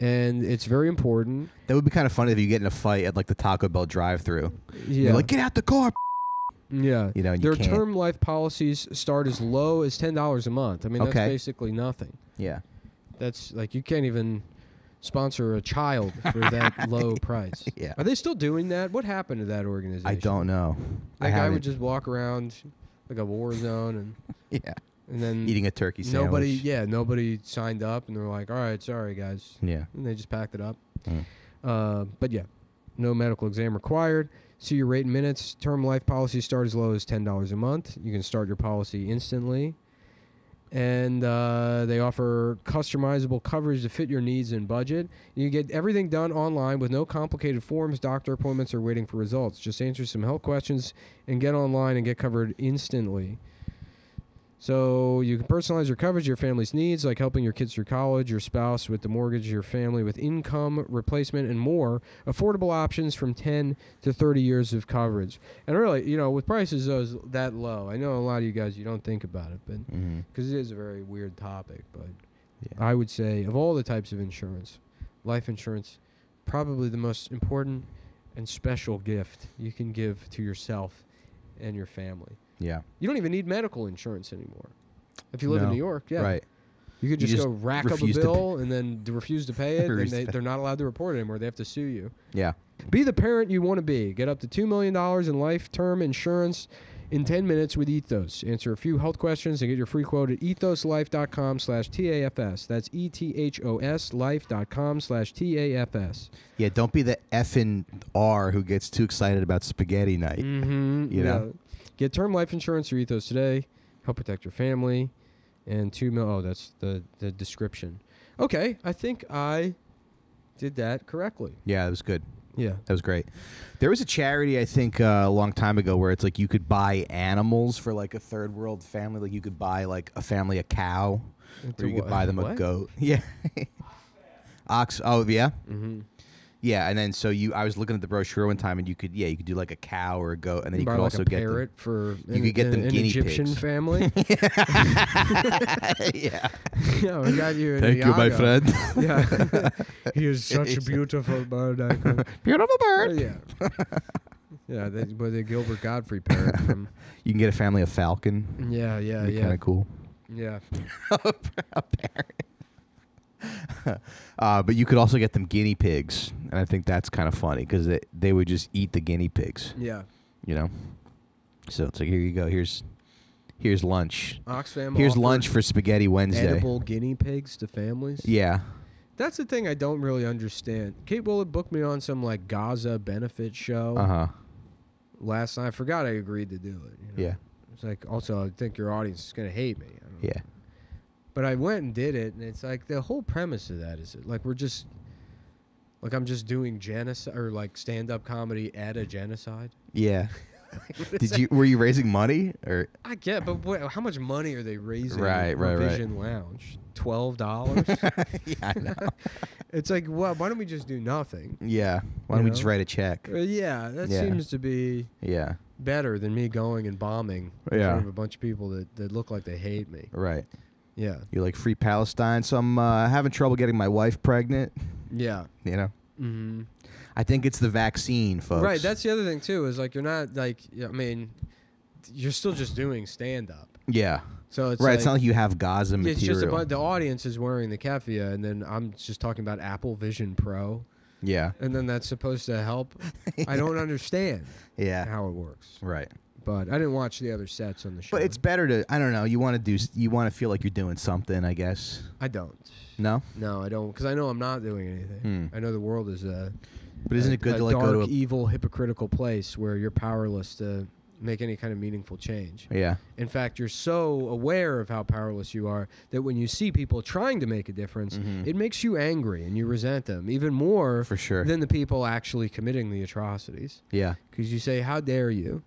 and it's very important. That would be kind of funny if you get in a fight at like the Taco Bell drive-thru. Yeah. You're like, get out the car. Yeah. And you Their can't. term life policies start as low as $10 a month. I mean, that's Okay. basically nothing. Yeah. That's like you can't even sponsor a child for that low price. Yeah. Are they still doing that? What happened to that organization? I don't know. That guy haven't- would just walk around like a war zone Yeah. and then Eating a turkey sandwich. nobody signed up, and they're like, all right, sorry guys. Yeah. And they just packed it up. Mm. But yeah, no medical exam required. See your rate in minutes. Term life policies start as low as $10 a month. You can start your policy instantly. And they offer customizable coverage to fit your needs and budget. You get everything done online with no complicated forms, doctor appointments, or waiting for results. Just answer some health questions and get online and get covered instantly. So you can personalize your coverage to your family's needs, like helping your kids through college, your spouse with the mortgage, your family with income replacement, and more. Affordable options from 10 to 30 years of coverage. And really, with prices that low, I know a lot of you guys, you don't think about it, but because it is a very weird topic. But Yeah. I would say of all the types of insurance, life insurance, probably the most important and special gift you can give to yourself and your family. Yeah. You don't even need medical insurance anymore. If you live in No. New York, yeah. Right. You could You just just go rack up a refuse to bill and then refuse to pay it, and Refuse to pay. they're not allowed to report it anymore. They have to sue you. Yeah. Be the parent you want to be. Get up to $2 million in life term insurance in 10 minutes with Ethos. Answer a few health questions and get your free quote at ethoslife.com/TAFS. That's ETHOS life.com/TAFS. Yeah, don't be the effing R who gets too excited about spaghetti night. Mm-hmm. You know? Get term life insurance through Ethos today. Help protect your family. And $2 million. Oh, that's the description. Okay, I think I did that correctly. Yeah, that was good. Yeah. That was great. There was a charity, I think, a long time ago where it's like you could buy animals for like a third world family. Like you could buy like a family a cow, or you could buy them a goat. Yeah. Ox. Oh, yeah. Mm-hmm. Yeah, and then I was looking at the brochure one time, and you could do like a cow or a goat, and then you buy could like also a get parrot for you could get them an guinea Egyptian pigs. family. Yeah. Yeah, we got you. An Thank you, my Iago. friend. Yeah, he is such a beautiful bird. Beautiful bird. Yeah, yeah. The Gilbert Godfrey parrot from. You can get a family of falcon. Yeah, Kind of cool. yeah. A parrot. But you could also get them guinea pigs, and I think that's kind of funny because they would just eat the guinea pigs. Yeah. You know, so it's like, here you go. Here's lunch. Oxfam Here's offered lunch for Spaghetti Wednesday. edible guinea pigs to families. Yeah. That's the thing I don't really understand. Kate Willett booked me on some like Gaza benefit show last night. I forgot I agreed to do it. You know? Yeah. It's like, also, I think your audience is gonna hate me. I don't know. Yeah. But I went and did it, and it's like the whole premise of that is like we're just like I'm just doing genocide or like stand-up comedy at a genocide. Yeah. Were you raising money or? I get, but how much money are they raising? Right. Vision Lounge, $12. Yeah, I know. It's like, well, why don't we just do nothing? Yeah. Why don't we just write a check? Yeah, that seems to be better than me going and bombing in front of a bunch of people that look like they hate me. Right. Yeah. You're like, free Palestine, so I'm having trouble getting my wife pregnant. Yeah. You know? Mm-hmm. I think it's the vaccine, folks. Right, that's the other thing, too, is like you're not like, I mean, you're still just doing stand-up. Yeah. So it's right, like, it's not like you have Gaza material. It's just the audience is wearing the keffiyeh, and then I'm just talking about Apple Vision Pro. Yeah. And then that's supposed to help. I don't understand how it works. Right. But I didn't watch the other sets on the show. But it's better to, I don't know, you want to feel like you're doing something, I guess. I don't. No? No, I don't, because I know I'm not doing anything. I know the world is but isn't it good to like dark, go to a evil, hypocritical place where you're powerless to make any kind of meaningful change. Yeah. In fact, you're so aware of how powerless you are that when you see people trying to make a difference, it makes you angry and you resent them even more for sure than the people actually committing the atrocities. Yeah. Because you say, how dare you?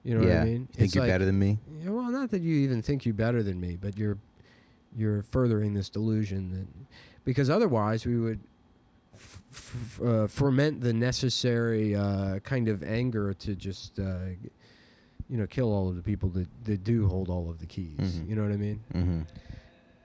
You know what I mean? You think you're better than me? Yeah, well, not that you even think you're better than me, but you're furthering this delusion that because otherwise we would ferment the necessary kind of anger to just kill all of the people that do hold all of the keys. You know what I mean? Mm-hmm.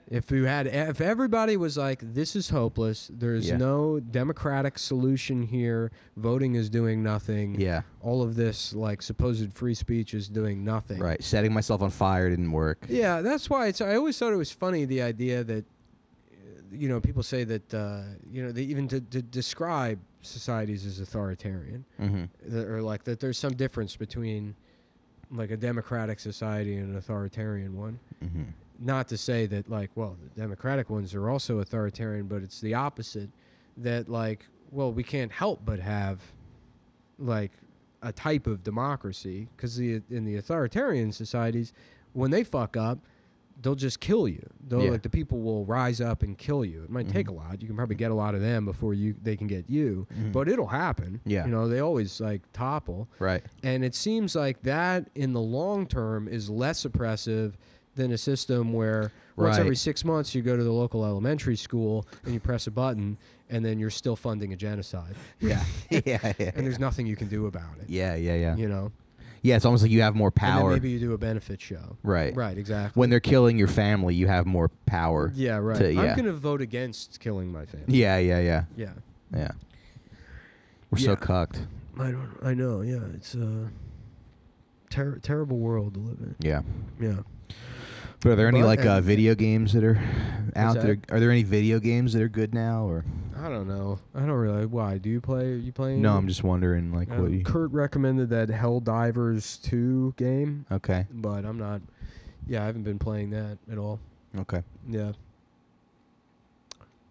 If everybody was like, this is hopeless, there's no democratic solution here, voting is doing nothing. Yeah. All of this like supposed free speech is doing nothing. Right. Setting myself on fire didn't work. Yeah, that's why I always thought it was funny, the idea that people say that they even to describe societies as authoritarian, or like that there's some difference between like a democratic society and an authoritarian one. Not to say that like, well, the democratic ones are also authoritarian, but it's the opposite. That like, well, we can't help but have like a type of democracy because in the authoritarian societies, when they fuck up, they'll just kill you. Like the people will rise up and kill you. It might take a lot. You can probably get a lot of them before they can get you, but it'll happen. Yeah. They always like topple. Right. And it seems like that in the long term is less oppressive than a system where once every 6 months you go to the local elementary school and you press a button and then you're still funding a genocide. Yeah. And there's nothing you can do about it. Yeah. Yeah, it's almost like you have more power. And then maybe you do a benefit show. Right. Right, exactly. When they're killing your family, you have more power. Yeah, right. I'm going to vote against killing my family. Yeah. Yeah. We're so cucked. I know, yeah. It's a terrible world to live in. Yeah. Yeah. But are there any video games that are out there? Are there any video games that are good now, or? I don't know. I don't really. Why? Do you play? Are you playing? No, I'm just wondering. Like, what? Kurt recommended that Helldivers 2 game. Okay. But I'm not. Yeah, I haven't been playing that at all. Okay. Yeah.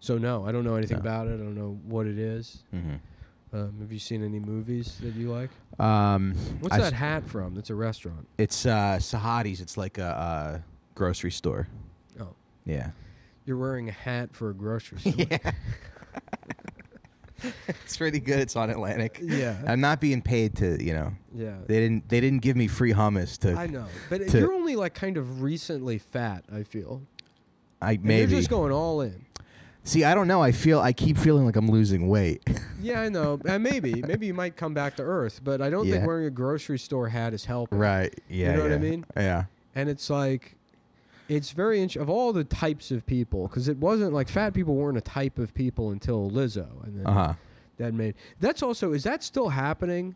So no, I don't know anything about it. I don't know what it is. Have you seen any movies that you like? What's that hat from? That's a restaurant. It's Sahadi's. It's like a grocery store. Oh. Yeah. You're wearing a hat for a grocery store. Yeah. It's pretty good. It's on Atlantic. Yeah. I'm not being paid to, Yeah. They didn't give me free hummus to. I know, but you're only like kind of recently fat. I feel. Maybe. You're just going all in. See, I don't know. I keep feeling like I'm losing weight. Yeah, I know. Maybe you might come back to earth, but I don't think wearing a grocery store hat is helping. Right. Yeah. You know what I mean? Yeah. And it's like, it's very of all the types of people, because it wasn't like fat people weren't a type of people until Lizzo, and then that's also, is that still happening?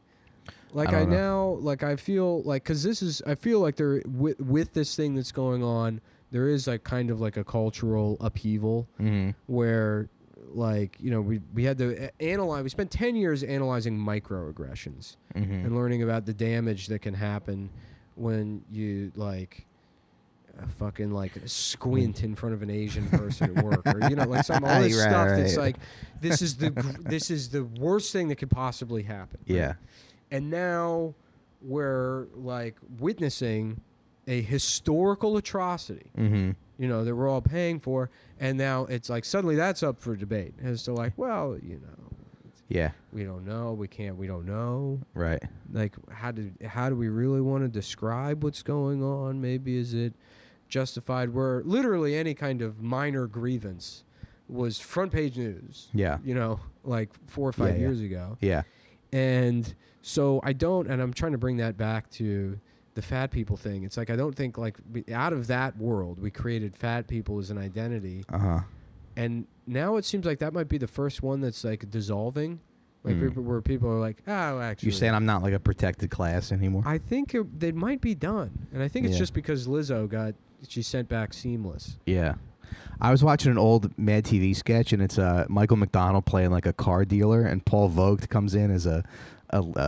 Like I feel like, because I feel like there with this thing that's going on, there is like kind of like a cultural upheaval where like, you know, we had to analyze. We spent 10 years analyzing microaggressions and learning about the damage that can happen when you like fucking like squint in front of an Asian person at work, or you know, like some all this stuff that's like, this is the worst thing that could possibly happen. Right? Yeah. And now we're like witnessing a historical atrocity. You know, that we're all paying for, and now it's like suddenly that's up for debate as to like, well, you know, Yeah. we don't know, we don't know. Right. Like, how do we really want to describe what's going on? Maybe is it justified where literally any kind of minor grievance was front page news? Yeah. You know, like 4 or 5 years ago. Yeah. And so I'm trying to bring that back to the fat people thing. It's like, I don't think like out of that world, we created fat people as an identity. And now it seems like that might be the first one that's like dissolving. Like where people are like, oh, actually. You're saying I'm not like a protected class anymore? I think they might be done. And I think it's just because Lizzo she sent back Seamless. Yeah. I was watching an old Mad TV sketch, and it's Michael McDonald playing like a car dealer, and Paul Vogt comes in as a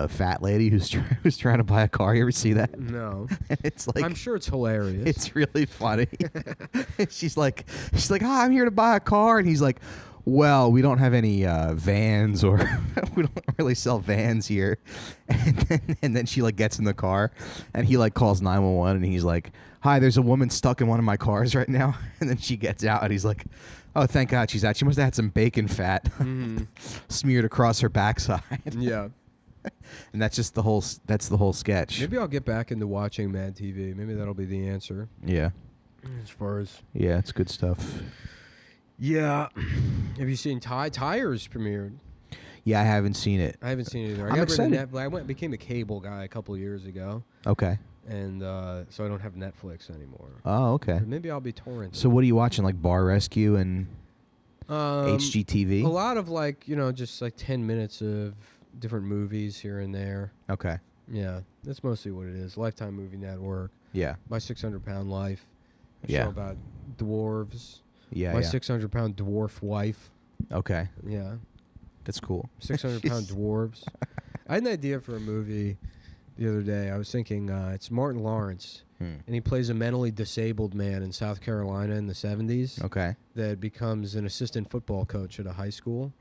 fat lady who's trying to buy a car. You ever see that? No. It's like, I'm sure it's hilarious. It's really funny. she's like, oh, I'm here to buy a car, and he's like, well, we don't have any vans, or we don't really sell vans here. And then she like gets in the car, and he like calls 911, and he's like, hi, there's a woman stuck in one of my cars right now. And then she gets out, and he's like, oh, thank God she's out. She must have had some bacon fat smeared across her backside. Yeah. And that's just the whole sketch. Maybe I'll get back into watching Mad TV. Maybe that'll be the answer. Yeah. As far as it's good stuff. Yeah. Have you seen Tires premiered? Yeah, I haven't seen it. I haven't seen it either. I'm excited. I became a cable guy a couple of years ago. Okay. And so I don't have Netflix anymore. Oh, okay. But maybe I'll be torrenting. So what are you watching? Like Bar Rescue and HGTV? A lot of like, you know, just like 10 minutes of different movies here and there. Okay. Yeah, that's mostly what it is. Lifetime Movie Network. Yeah. My 600-Pound Life. A Yeah. show about dwarves. Yeah. My 600-pound dwarf wife. Okay. Yeah. That's cool. 600-pound dwarves. I had an idea for a movie the other day. I was thinking it's Martin Lawrence, and he plays a mentally disabled man in South Carolina in the 70s. Okay. That becomes an assistant football coach at a high school.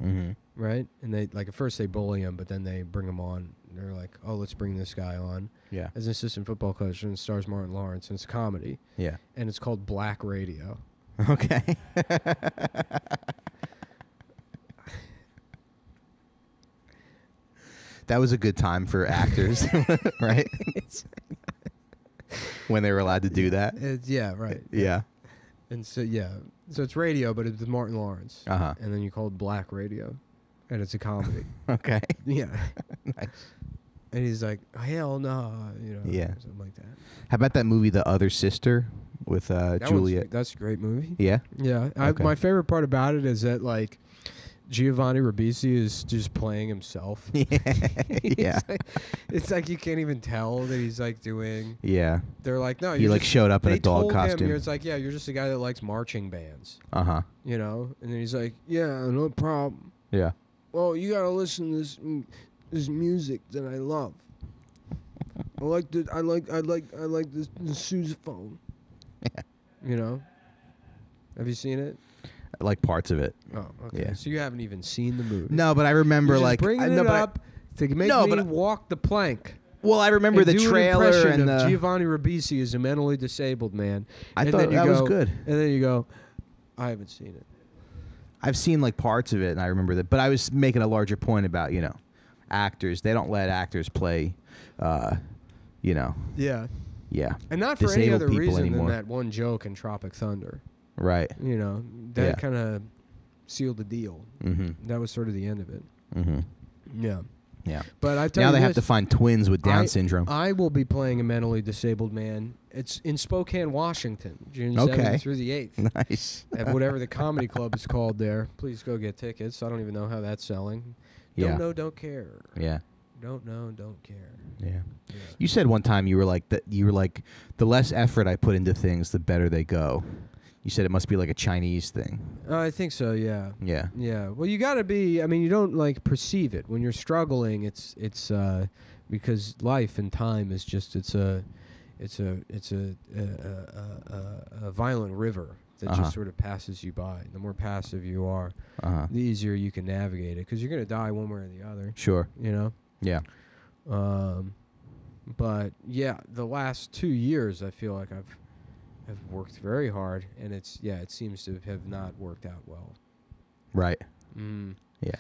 Right? And they like at first they bully him, but then they bring him on. They're like, oh, let's bring this guy on. Yeah. As an assistant football coach, and it stars Martin Lawrence, and it's a comedy. Yeah. And it's called Black Radio. Okay. That was a good time for actors, right? When they were allowed to do that. Yeah, right. Yeah. And so so it's radio, but it's Martin Lawrence. And then you call it Black Radio, and it's a comedy. Okay. Yeah. Nice. And he's like, hell no, you know, something like that. How about that movie, The Other Sister, with Juliet? That's a great movie. Yeah? Yeah. Okay. My favorite part about it is that, like, Giovanni Ribisi is just playing himself. Yeah. It's like you can't even tell that he's, like, doing... Yeah. They're like, no, he, like, showed up in a dog costume. It's like, yeah, you're just a guy that likes marching bands. You know? And then he's like, yeah, no problem. Yeah. Well, you got to listen to this music that I love. I like this sousaphone. Yeah. You know? Have you seen it? I like parts of it. Oh, okay. Yeah. So you haven't even seen the movie. No, but I remember You're just like bringing it up to make me walk the plank. Well, I remember the trailer and the Giovanni Ribisi is a mentally disabled man. I thought that was good. And then you go, I haven't seen it. I've seen like parts of it, and I remember that. But I was making a larger point about actors. They don't let actors play, Yeah. Yeah. And not for any other reason anymore. than that one joke in Tropic Thunder. Right. You know, that kind of sealed the deal. That was sort of the end of it. Yeah. Yeah. But I tell now you they have to find twins with Down syndrome. I will be playing a mentally disabled man. It's in Spokane, Washington, June 7th through the 8th. Nice. At whatever the comedy club is called there. Please go get tickets. I don't even know how that's selling. Don't know, don't care. Yeah. Don't know, don't care. Yeah. You said one time you were like the less effort I put into things, the better they go. You said it must be like a Chinese thing. I think so. Yeah. Yeah. Yeah. Well, you got to be. I mean, you don't like perceive it when you're struggling. It's because life and time is just it's a violent river that just sort of passes you by. The more passive you are, the easier you can navigate it because you're gonna die one way or the other. Sure. You know. Yeah. But yeah, the last 2 years I feel like I've worked very hard, and it seems to have not worked out well. Right. Yeah.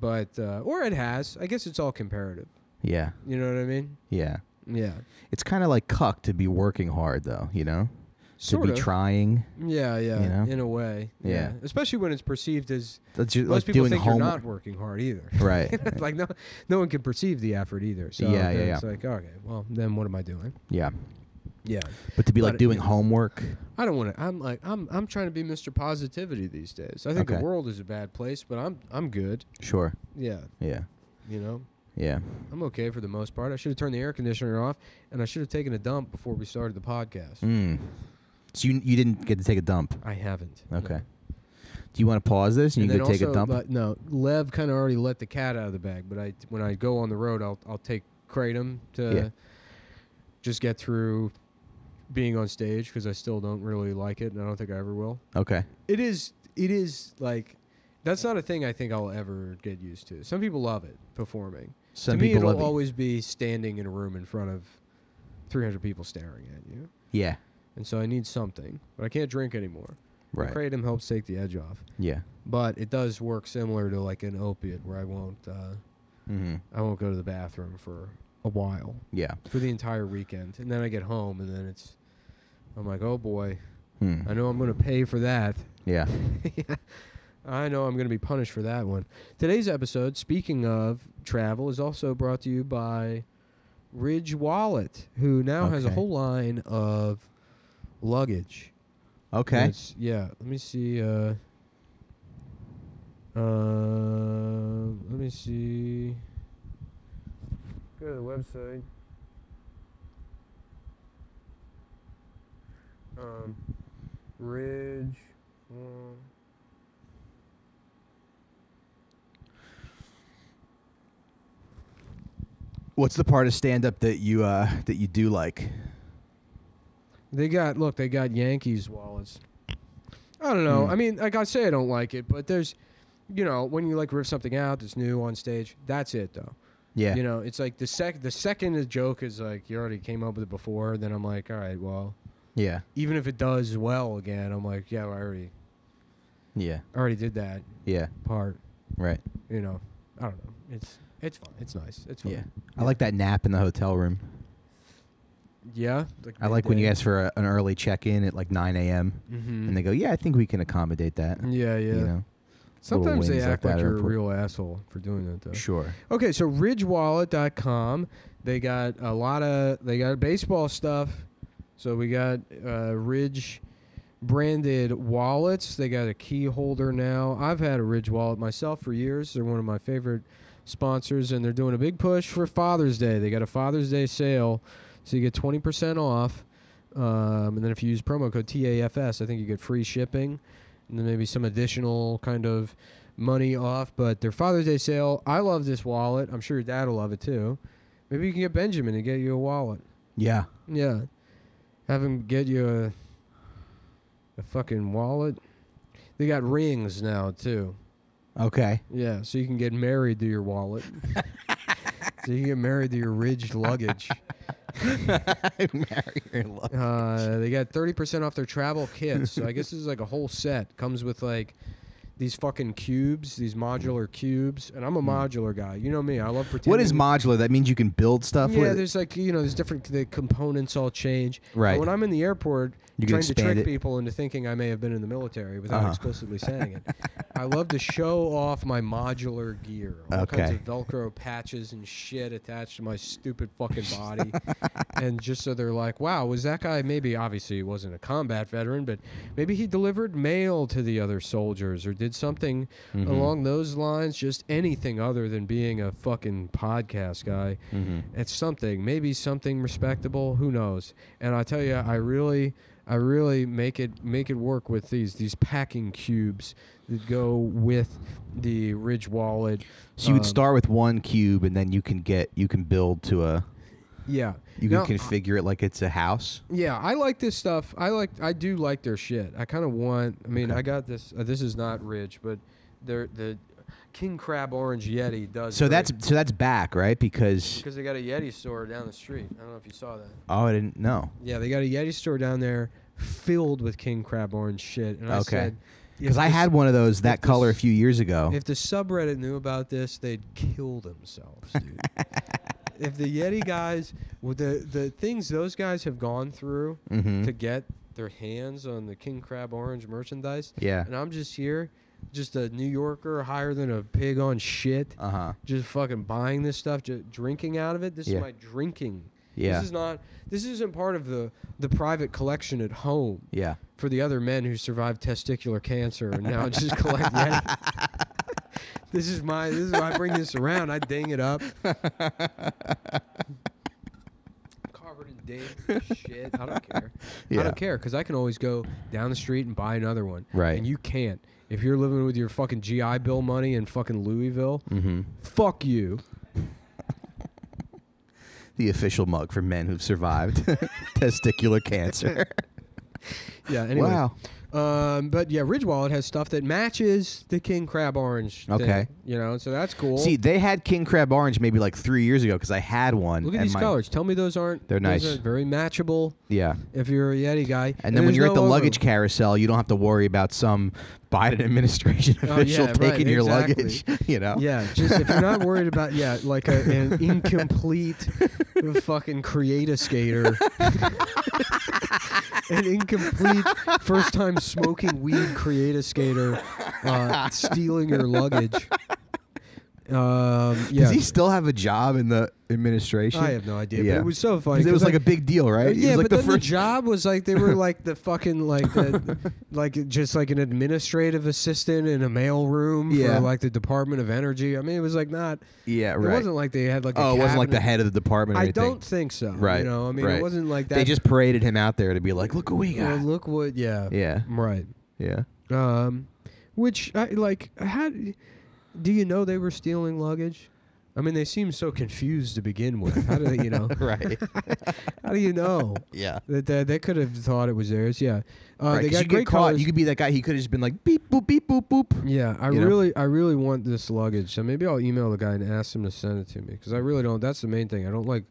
But or it has. I guess it's all comparative. Yeah. You know what I mean? Yeah. Yeah. It's kind of like cuck to be working hard, though. You know, sort to be of trying. Yeah. Yeah. You know? In a way. Yeah. Especially when it's perceived as most like people doing think you're not working hard either. Right. Like no one can perceive the effort either. So yeah. it's like, okay, well then what am I doing? Yeah. Yeah. But to be like doing homework. I don't want to. I'm trying to be Mr. Positivity these days. I think the world is a bad place, but I'm good. Sure. Yeah. Yeah. You know. Yeah. I'm okay for the most part. I should have turned the air conditioner off, and I should have taken a dump before we started the podcast. So you didn't get to take a dump? I haven't. Okay. No. Do you want to pause this and you go take a dump? No, Lev kind of already let the cat out of the bag, but when I go on the road, I'll take Kratom to just get through being on stage because I still don't really like it, and I don't think I ever will. Okay. It is like that's not a thing I think I'll ever get used to. Some people love it, performing. To me, it'll always be standing in a room in front of 300 people staring at you. Yeah. And so I need something, but I can't drink anymore. Right. Kratom helps take the edge off. Yeah. But it does work similar to like an opiate where I won't go to the bathroom for a while. Yeah. For the entire weekend. And then I get home and then I'm like, oh boy, I know I'm going to pay for that. Yeah. I know I'm going to be punished for that one. Today's episode, speaking of travel, is also brought to you by Ridge Wallet, who now has a whole line of luggage. Okay. Let me see. Let me see. Go to the website. Ridge. What's the part of stand-up that you do like? They got Yankees wallets. I don't know. I mean, like I say, I don't like it, but there's, when you like riff something out that's new on stage, that's it though. Yeah. It's like the second a joke is like you already came up with it before, then I'm like, all right, well. Yeah. Even if it does well again, I'm like, yeah, I already did that. Yeah. Part. Right. I don't know. It's fun. It's nice. It's fun. Yeah. I like that nap in the hotel room. Yeah. I like when you ask for an early check-in at like 9 a.m. And they go, yeah, I think we can accommodate that. Yeah. Sometimes they act like you're a real asshole for doing that, though. Sure. Okay, so ridgewallet.com. They got baseball stuff. So we got Ridge branded wallets. They got a key holder now. I've had a Ridge wallet myself for years. They're one of my favorite sponsors, and they're doing a big push for Father's Day. They got a Father's Day sale, so you get 20% off. And then if you use promo code TAFS, I think you get free shipping, and then maybe some additional kind of money off. But their Father's Day sale, I love this wallet. I'm sure your dad will love it too. Maybe you can get Benjamin to get you a wallet. Yeah. Yeah. Have him get you a fucking wallet. They got rings now too. Okay. Yeah, so you can get married to your wallet. So you can get married to your ridged luggage. Marry your luggage. They got 30% off their travel kits. So I guess this is like a whole set. Comes with like these fucking cubes, these modular cubes. And I'm a modular guy. You know me. I love pretending. What is modular? That means you can build stuff with it? Yeah, there's like, there's different, the components all change. Right. But when I'm in the airport, you trying to trick it. people into thinking I may have been in the military without explicitly saying it. I love to show off my modular gear. All kinds of Velcro patches and shit attached to my stupid fucking body. And just so they're like, wow, was that guy obviously he wasn't a combat veteran, but maybe he delivered mail to the other soldiers or did something along those lines, just anything other than being a fucking podcast guy. It's something, maybe something respectable, who knows. And I tell you, I really I really make it work with these packing cubes that go with the Ridge wallet. So you would start with one cube, and then you can build to a. Yeah. You can configure it like it's a house. Yeah, I like this stuff. I do like their shit. I kind of want. I mean, I got this. This is not Ridge, but the King Crab Orange Yeti does. So that's back, right? Because they got a Yeti store down the street. I don't know if you saw that. Oh, I didn't know. Yeah, they got a Yeti store down there filled with King Crab Orange shit. And I said, because I had one of those that color a few years ago. If the subreddit knew about this, they'd kill themselves, dude. If the Yeti guys, with the things those guys have gone through to get their hands on the King Crab Orange merchandise, and I'm just here, just a New Yorker higher than a pig on shit, just fucking buying this stuff, just drinking out of it. This is my drinking. Yeah. This isn't part of the private collection at home. Yeah. For the other men who survived testicular cancer and now just collect Yeti. This is why I bring this around. I ding it up. Covered in ding shit. I don't care. I don't care because I can always go down the street and buy another one. Right. And you can't. If you're living with your fucking GI Bill money in fucking Louisville, fuck you. The official mug for men who've survived testicular cancer. Yeah, anyway. Wow. But yeah, Ridge Wallet has stuff that matches the King Crab Orange thing, okay. You know, so that's cool. See, they had King Crab Orange maybe like 3 years ago because I had one. Look at these colors. Tell me those aren't. They're nice. Those are very matchable. Yeah. If you're a Yeti guy. And then when you're at the luggage carousel, you don't have to worry about some Biden administration official taking your luggage. You know? Yeah, just if you're not worried about, like an incomplete fucking Create-A-Skater. An incomplete first-time smoking weed Create-A-Skater stealing your luggage. Does he still have a job in the administration? I have no idea. Yeah. But it was so funny. It was like a big deal, right? Yeah, like but then the job was like they were like the fucking like just like an administrative assistant in a mailroom for like the Department of Energy. I mean, it was like not. Yeah, right. It wasn't like they had like. It wasn't like the head of the department. Or anything. I don't think so. Right. You know, I mean, it wasn't like that. They just paraded him out there to be like, look what we got. Well, look what. Yeah. Yeah. Right. Yeah. Which I like had. Do you know they were stealing luggage? I mean, they seem so confused to begin with. How do they, right. How do you know? Yeah. That they could have thought it was theirs. Yeah. Right, they got you get caught. You could be that guy. He could have just been like beep boop beep boop boop. Yeah. I really want this luggage. So maybe I'll email the guy and ask him to send it to me because I really don't. That's the main thing. I don't like.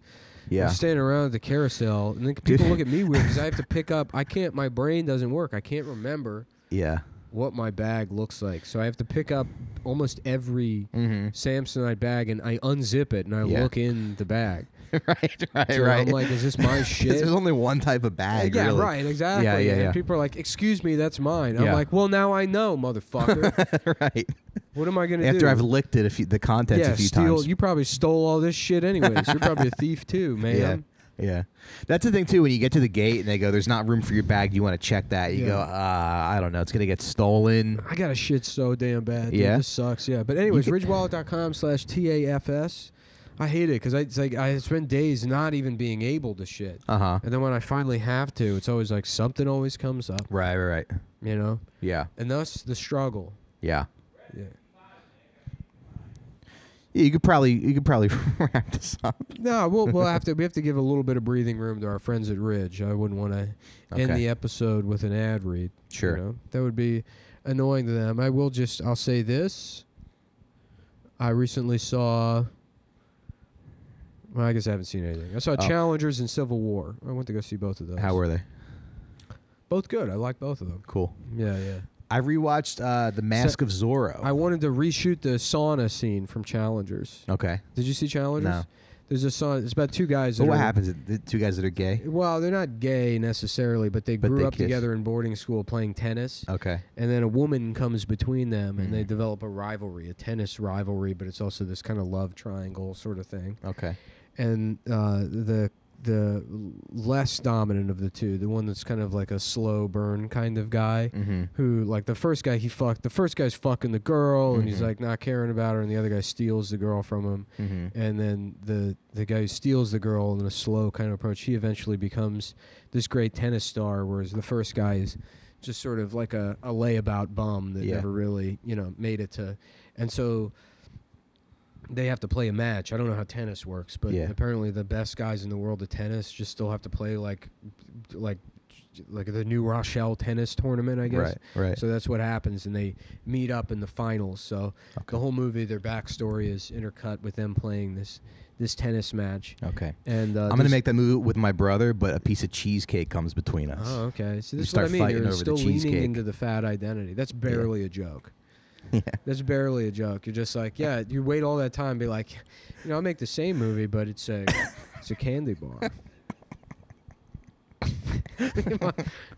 I'm standing around at the carousel and then people look at me weird because I have to pick up. I can't. My brain doesn't work. I can't remember. Yeah. What my bag looks like. So I have to pick up almost every Samsonite bag and I unzip it and I look in the bag. right. So I'm like, is this my shit? There's only one type of bag. Yeah, really. Right, exactly. Yeah. And people are like, excuse me, that's mine. Yeah. I'm like, well, now I know, motherfucker. Right. What am I going to do? After I've licked it, the contents a few times. You probably stole all this shit anyways. You're probably a thief too, man. Yeah. That's the thing, too. When you get to the gate and they go, there's not room for your bag, you want to check that. You go, I don't know. It's going to get stolen. I got a shit so damn bad. Dude. This sucks. Yeah. But anyways, ridgewallet.com/TAFS. I hate it because I spend days not even being able to shit. And then when I finally have to, it's always like something always comes up. Right. You know? Yeah. And thus the struggle. Yeah. Yeah. Yeah, you could probably wrap this up. No, we have to give a little bit of breathing room to our friends at Ridge. I wouldn't want to end the episode with an ad read. Sure. You know? That would be annoying to them. I'll say this. I recently saw I guess I haven't seen anything. I saw Challengers and Civil War. I went to go see both of those. How were they? Both good. I like both of them. Cool. Yeah. I rewatched The Mask of Zorro. I wanted to reshoot the sauna scene from Challengers. Okay. Did you see Challengers? No. There's a sauna. It's about two guys. What happens? The two guys that are gay? Well, they're not gay necessarily, but they grew up together in boarding school playing tennis. Okay. And then a woman comes between them, and they develop a rivalry, a tennis rivalry, but it's also this kind of love triangle sort of thing. Okay. And the the less dominant of the two, the one that's kind of like a slow burn kind of guy, who like the first guy the first guy's fucking the girl and he's like not caring about her, and the other guy steals the girl from him, and then the guy who steals the girl in a slow kind of approach, he eventually becomes this great tennis star, whereas the first guy is just sort of like a layabout bum that never really made it to, and so they have to play a match. I don't know how tennis works, but apparently the best guys in the world of tennis just still have to play like the New Rochelle tennis tournament, I guess. Right. So that's what happens, and they meet up in the finals. So the whole movie, their backstory is intercut with them playing this tennis match. Okay. And I'm gonna make that movie with my brother, but a piece of cheesecake comes between us. Oh, okay. So this is start what I mean. fighting You're over still the leaning cheesecake. into the fat identity. That's barely a joke. Yeah. That's barely a joke. You're just like, you wait all that time and be like, I'll make the same movie, but it's a candy bar.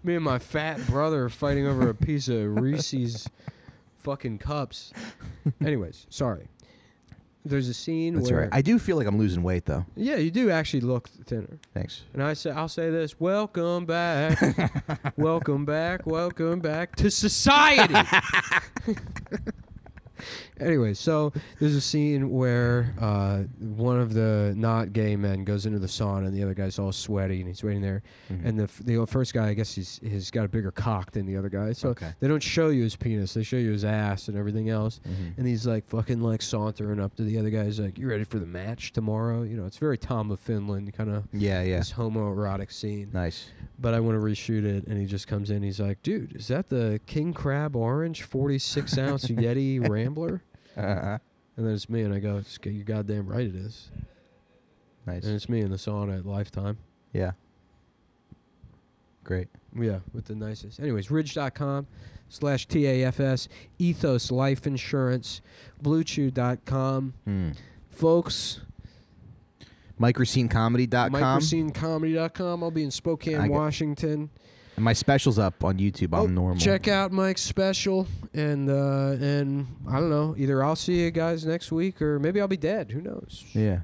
me and my fat brother are fighting over a piece of Reese's fucking cups. Anyways, sorry. There's a scene That's where right. I do feel like I'm losing weight though. Yeah, you do actually look thinner. Thanks. And I'll say this: welcome back, welcome back to society. Anyway, so there's a scene where one of the not gay men goes into the sauna and the other guy's all sweaty and he's waiting there. And the first guy, I guess he's got a bigger cock than the other guy. So they don't show you his penis. They show you his ass and everything else. And he's like fucking like sauntering up to the other guy. He's like, "You ready for the match tomorrow?" It's very Tom of Finland kind of this homoerotic scene. Nice. But I want to reshoot it, and he just comes in. He's like, "Dude, is that the King Crab Orange 46-ounce Yeti Rambler?" And then it's me, and I go, "You're goddamn right it is." Nice. And it's me in the sauna at Lifetime. Yeah. Great. Yeah, with the nicest. Anyways, ridge.com/TAFS, Ethos Life Insurance, BlueChew.com. Folks, MikeRacineComedy.com. MikeRacineComedy.com. I'll be in Spokane, Washington. And my special's up on YouTube. I'm normal. Check out Mike's special, and I don't know. Either I'll see you guys next week, or maybe I'll be dead. Who knows? Yeah.